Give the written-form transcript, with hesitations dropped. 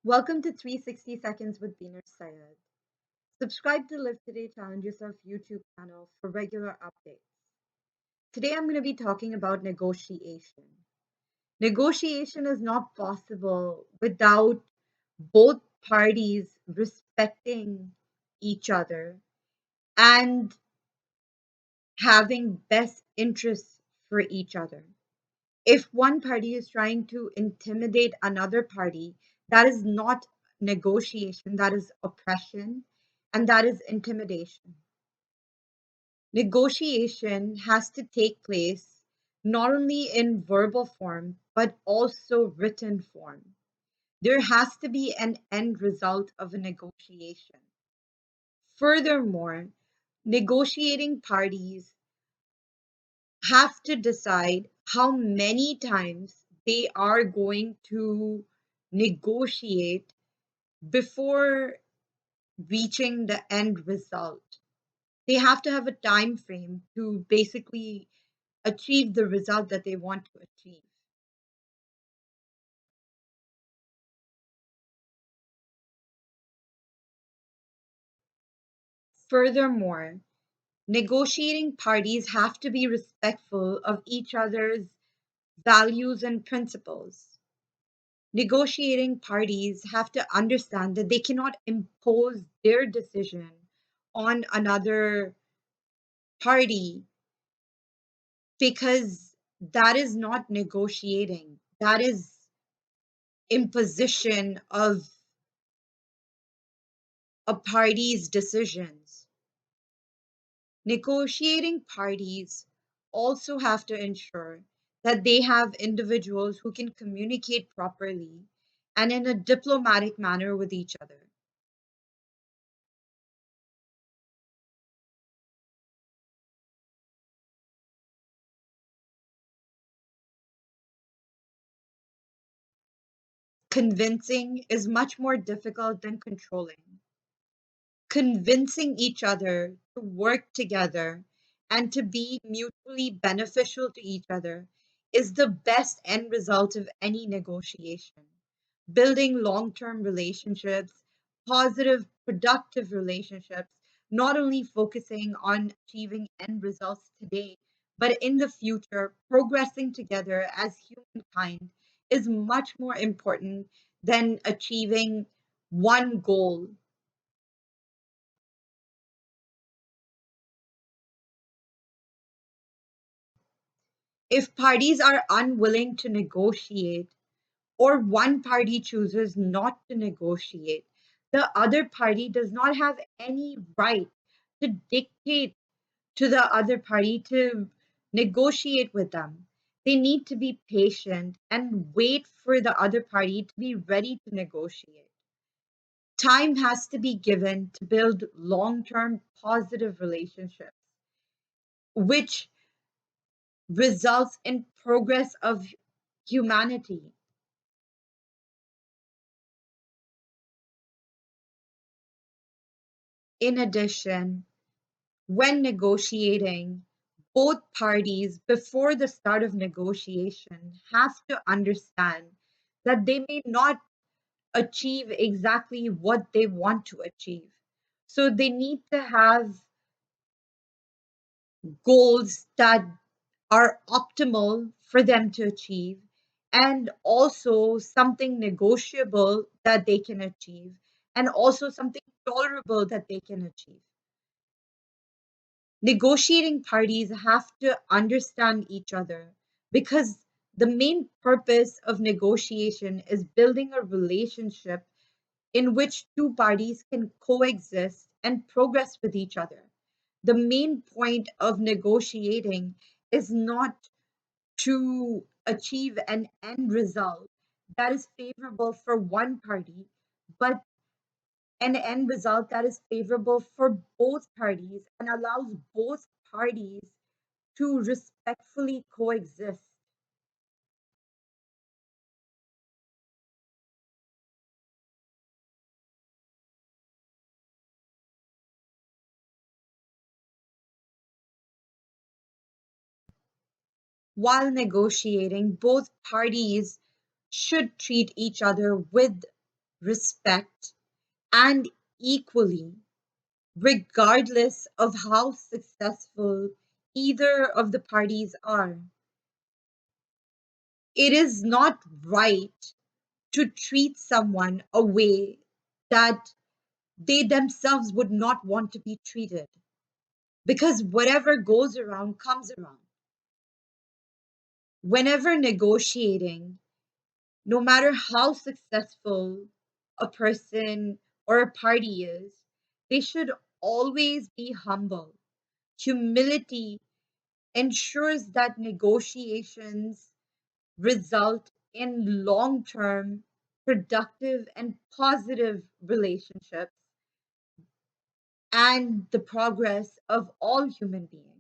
Welcome to 360 Seconds with Beenish Syed. Subscribe to Live Today Challenge Yourself YouTube channel for regular updates. Today I'm going to be talking about negotiation. Negotiation is not possible without both parties respecting each other and having best interests for each other. If one party is trying to intimidate another party, that is not negotiation, that is oppression, and that is intimidation. Negotiation has to take place not only in verbal form, but also written form. There has to be an end result of a negotiation. Furthermore, negotiating parties have to decide how many times they are going to negotiate before reaching the end result. They have to have a time frame to basically achieve the result that they want to achieve. Furthermore, negotiating parties have to be respectful of each other's values and principles. Negotiating parties have to understand that they cannot impose their decision on another party because that is not negotiating. That is imposition of a party's decisions. Negotiating parties also have to ensure that they have individuals who can communicate properly and in a diplomatic manner with each other. Convincing is much more difficult than controlling. Convincing each other to work together and to be mutually beneficial to each other is the best end result of any negotiation. Building long term relationships, positive, productive relationships, not only focusing on achieving end results today, but in the future, progressing together as humankind is much more important than achieving one goal. If parties are unwilling to negotiate, or one party chooses not to negotiate, the other party does not have any right to dictate to the other party to negotiate with them. They need to be patient and wait for the other party to be ready to negotiate. Time has to be given to build long term positive relationships, which results in progress of humanity. In addition, when negotiating, both parties before the start of negotiation have to understand that they may not achieve exactly what they want to achieve. So they need to have goals that are optimal for them to achieve and also something negotiable that they can achieve and also something tolerable that they can achieve. Negotiating parties have to understand each other because the main purpose of negotiation is building a relationship in which two parties can coexist and progress with each other. The main point of negotiating is not to achieve an end result that is favorable for one party, but an end result that is favorable for both parties and allows both parties to respectfully coexist. While negotiating, both parties should treat each other with respect, and equally, regardless of how successful either of the parties are. It is not right to treat someone a way that they themselves would not want to be treated. Because whatever goes around comes around. Whenever negotiating, no matter how successful a person or a party is, they should always be humble. Humility ensures that negotiations result in long term, productive, and positive relationships and the progress of all human beings.